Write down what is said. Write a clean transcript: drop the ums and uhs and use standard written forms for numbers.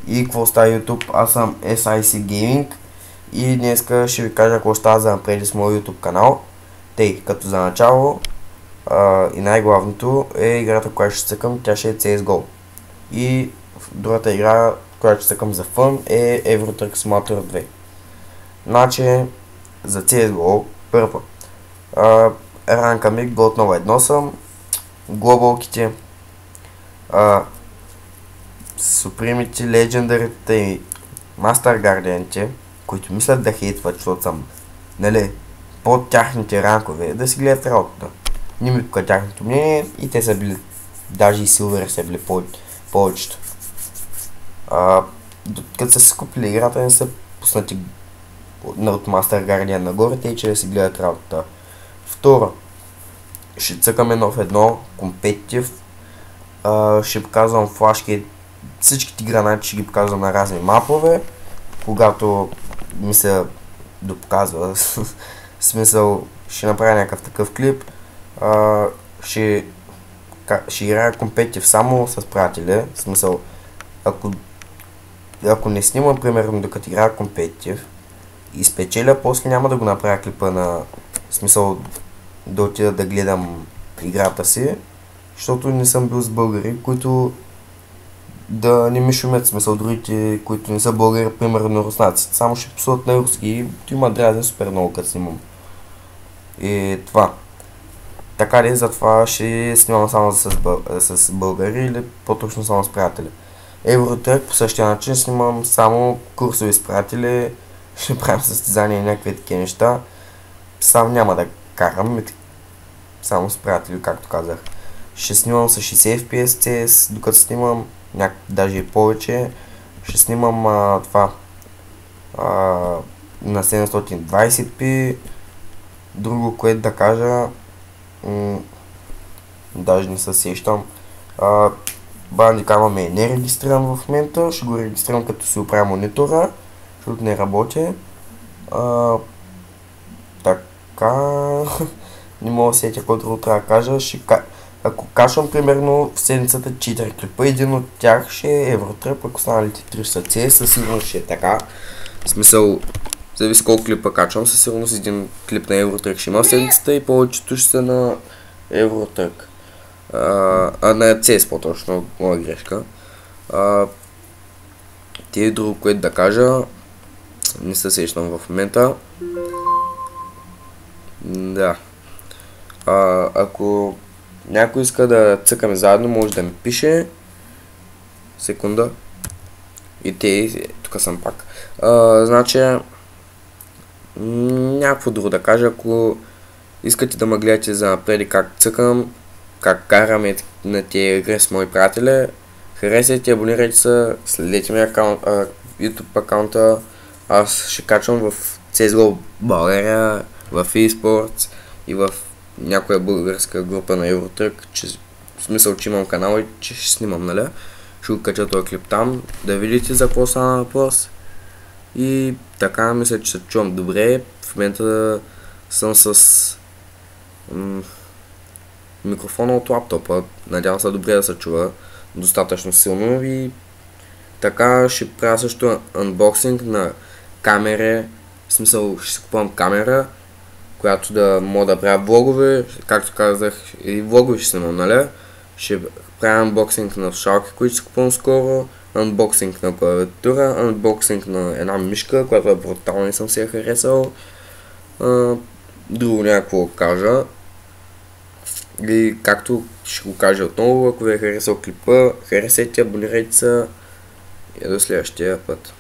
И какво става YouTube? Аз съм SIC Gaming и днеска ще ви кажа какво става за напред с моят YouTube канал. Тъй като за начало и най-главното е играта, която ще цъкам, тя ще е CSGO. И другата игра, която ще цъкам за фън е Euro Truck Simulator 2. Значи за CSGO първа. Ранка ми год нова 1 съм. Глобалките, Супримите, Легендарите и Мастер Гардианите, които мислят да хейтват, защото съм, нали, под тяхните ранкове, да си гледат работата. Не ми тука тяхното мнение и те са били, даже и Силвер са били повечето. Като са си купили играта, не са пуснати от Мастер Гардиан нагоре, те че да си гледат работата. Второ, ще цъкаме нов едно, компетитив. Ще показвам флашки, всичките гранати ще ги показвам на разни мапове, когато ми се допоказва. Смисъл, ще направя някакъв такъв клип. Ще играя компетитив само с приятели. В смисъл, ако не снимам, примерно, докато играя компетитив и спечеля, после няма да го направя клипа на... В смисъл, да отида да гледам играта си, защото не съм бил с българи, които да не ми шумят, смисъл другите, които не са българи, примерно руснаците, само ще псуват на руски и има дразни супер много като снимам. И това. Така ли, затова ще снимам само с българи или по-точно само с приятели. Евротрек по същия начин снимам само курсови с приятели, ще правим състезания и някакви такива неща. Сам няма да карам, само с приятели, както казах. Ще снимам с 60 FPS CS, докато снимам даже и повече. Ще снимам това на 720p. Друго, което да кажа, даже не се сещам. Бандикама не е регистриран в момента, ще го регистрирам като си оправя монитора, защото не работи. Така, не мога да сетя какво друго трябва да кажа. Ако качвам примерно в седмицата 4 клипа, един от тях ще е Евротреп, ако останалите 3 са CS, със сигурност ще е така. В смисъл, зависи колко клипа качвам, със сигурност един клип на Евротрек ще има в седмицата и повечето ще са на Евротрек. На CS по-точно, моя грешка. Те друго, което да кажа, не се сещам в момента. Да. Ако някой иска да цъкаме заедно, може да ми пише. Секунда. И те, тук съм пак. Значи, някакво друго да кажа, ако искате да ме гледате за напред как цъкам, как караме на тия игри с мои приятели, харесайте, абонирайте се, следете ми YouTube аккаунта. Аз ще качвам в CSGO България, в eSports и в някоя българска група на Евротрък, в смисъл, че имам канал и че ще снимам, нали? Ще го кача този клип там, да видите за какво стана въпрос. И така, мисля, че се чувам добре. В момента съм с микрофона от лаптопа. Надявам се добре да се чува достатъчно силно и така ще правя също анбоксинг на камери. В смисъл, ще си купувам камера, която да мога да правя влогове, както казах, и влогове ще снимам, нали? Ще правя анбоксинг на слушалки, които ще купувам скоро, анбоксинг на клавиатура, анбоксинг на една мишка, която е брутално, не съм си я харесал. Друго някакво кажа. И както ще го кажа отново, ако ви е харесал клипа, харесайте, абонирайте се и до следващия път.